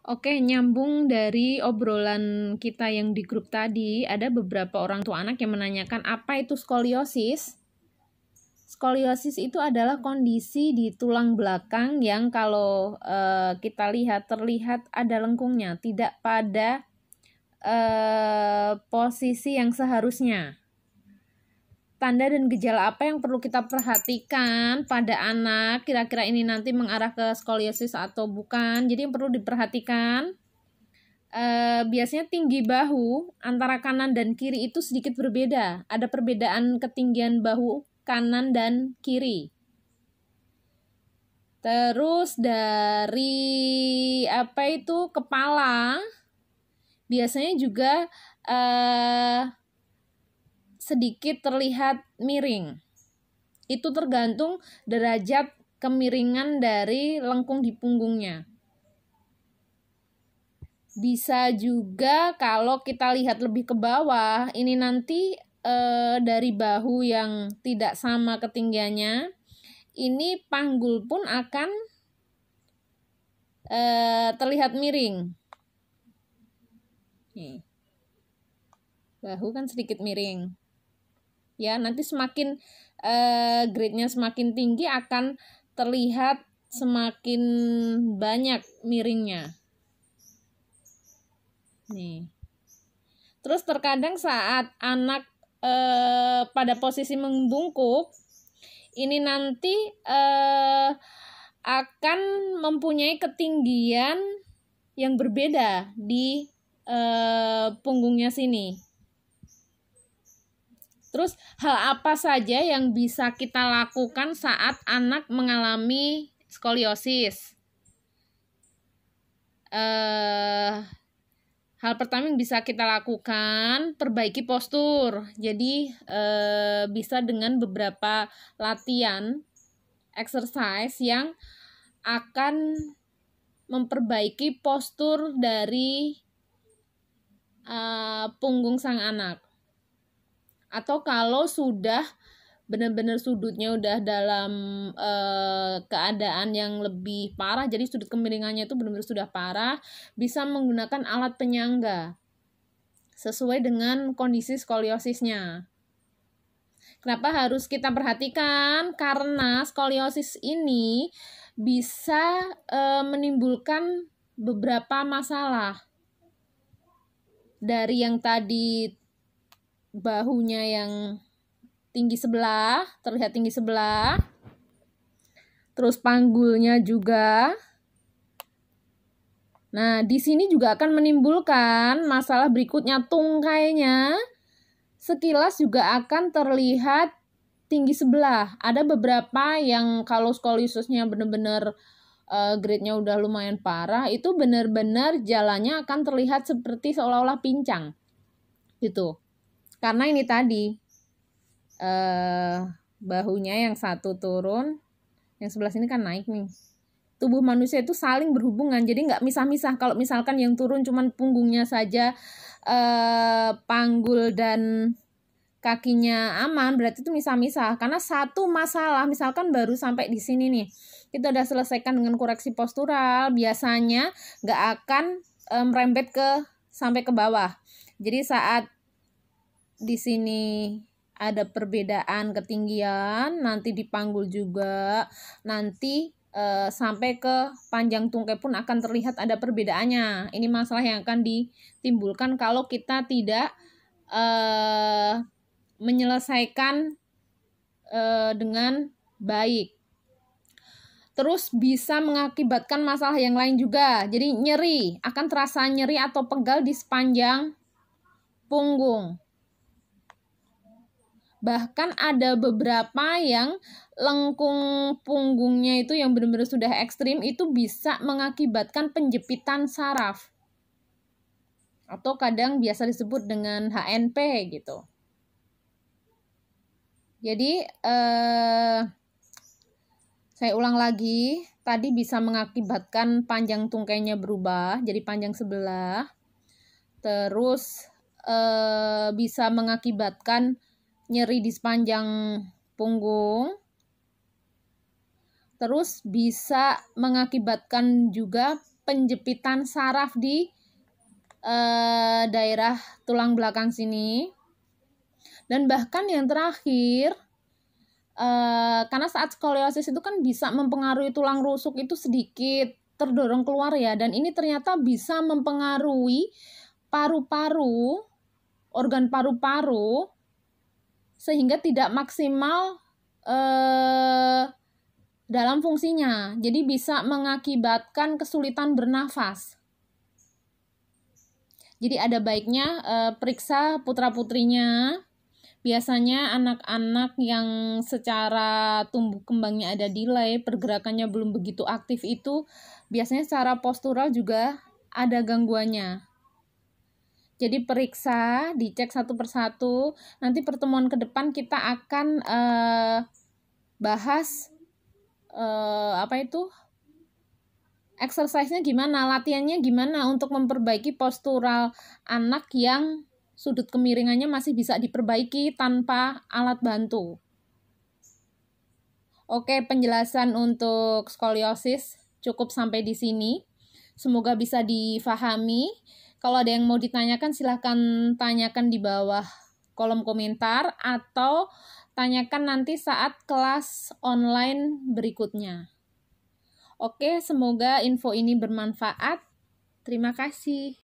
Oke, nyambung dari obrolan kita yang di grup tadi, ada beberapa orang tua anak yang menanyakan apa itu skoliosis. Skoliosis itu adalah kondisi di tulang belakang yang kalau kita lihat terlihat ada lengkungnya, tidak pada posisi yang seharusnya. Tanda dan gejala apa yang perlu kita perhatikan pada anak, kira-kira ini nanti mengarah ke skoliosis atau bukan. Jadi yang perlu diperhatikan, biasanya tinggi bahu antara kanan dan kiri itu sedikit berbeda. Ada perbedaan ketinggian bahu kanan dan kiri. Terus dari kepala, biasanya juga sedikit terlihat miring. Itu tergantung derajat kemiringan dari lengkung di punggungnya. Bisa juga kalau kita lihat lebih ke bawah, ini nanti dari bahu yang tidak sama ketinggiannya, ini panggul pun akan terlihat miring. Nih. Bahu kan sedikit miring. Ya, nanti semakin grade-nya semakin tinggi akan terlihat semakin banyak miringnya. Nih. Terus terkadang saat anak pada posisi membungkuk, ini nanti akan mempunyai ketinggian yang berbeda di punggungnya sini. Terus hal apa saja yang bisa kita lakukan saat anak mengalami skoliosis? Hal pertama yang bisa kita lakukan, perbaiki postur. Jadi bisa dengan beberapa latihan, exercise yang akan memperbaiki postur dari punggung sang anak. Atau kalau sudah benar-benar sudutnya udah dalam keadaan yang lebih parah, jadi sudut kemiringannya itu benar-benar sudah parah, bisa menggunakan alat penyangga sesuai dengan kondisi skoliosisnya. Kenapa harus kita perhatikan? Karena skoliosis ini bisa menimbulkan beberapa masalah. Dari yang tadi bahunya yang tinggi sebelah, terlihat tinggi sebelah. Terus panggulnya juga. Nah, di sini juga akan menimbulkan masalah berikutnya, tungkainya sekilas juga akan terlihat tinggi sebelah. Ada beberapa yang kalau skoliosisnya benar-benar grade-nya udah lumayan parah, itu benar-benar jalannya akan terlihat seperti seolah-olah pincang. Gitu. Karena ini tadi bahunya yang satu turun, yang sebelah sini kan naik nih. Tubuh manusia itu saling berhubungan, jadi nggak misah-misah. Kalau misalkan yang turun cuman punggungnya saja, panggul dan kakinya aman, berarti itu misah-misah. Karena satu masalah, misalkan baru sampai di sini nih, kita udah selesaikan dengan koreksi postural, biasanya nggak akan merembet sampai ke bawah. Jadi saat di sini ada perbedaan ketinggian, nanti dipanggul juga, nanti sampai ke panjang tungkai pun akan terlihat ada perbedaannya. Ini masalah yang akan ditimbulkan kalau kita tidak menyelesaikan dengan baik. Terus bisa mengakibatkan masalah yang lain juga. Jadi nyeri, akan terasa nyeri atau pegal di sepanjang punggung. Bahkan ada beberapa yang lengkung punggungnya itu yang benar-benar sudah ekstrim, itu bisa mengakibatkan penjepitan saraf. Atau kadang biasa disebut dengan HNP gitu. Jadi saya ulang lagi, tadi bisa mengakibatkan panjang tungkainya berubah jadi panjang sebelah. Terus bisa mengakibatkan nyeri di sepanjang punggung. Terus bisa mengakibatkan juga penjepitan saraf di daerah tulang belakang sini. Dan bahkan yang terakhir, karena saat skoliosis itu kan bisa mempengaruhi tulang rusuk itu sedikit terdorong keluar ya, dan ini ternyata bisa mempengaruhi paru-paru, organ paru-paru, sehingga tidak maksimal dalam fungsinya. Jadi bisa mengakibatkan kesulitan bernafas. Jadi ada baiknya periksa putra-putrinya. Biasanya anak-anak yang secara tumbuh kembangnya ada delay, pergerakannya belum begitu aktif itu, biasanya secara postural juga ada gangguannya. Jadi periksa, dicek satu persatu. Nanti pertemuan ke depan kita akan bahas exercise-nya gimana, latihannya gimana untuk memperbaiki postural anak yang sudut kemiringannya masih bisa diperbaiki tanpa alat bantu. Oke, penjelasan untuk skoliosis cukup sampai di sini. Semoga bisa difahami. Kalau ada yang mau ditanyakan, silahkan tanyakan di bawah kolom komentar atau tanyakan nanti saat kelas online berikutnya. Oke, semoga info ini bermanfaat. Terima kasih.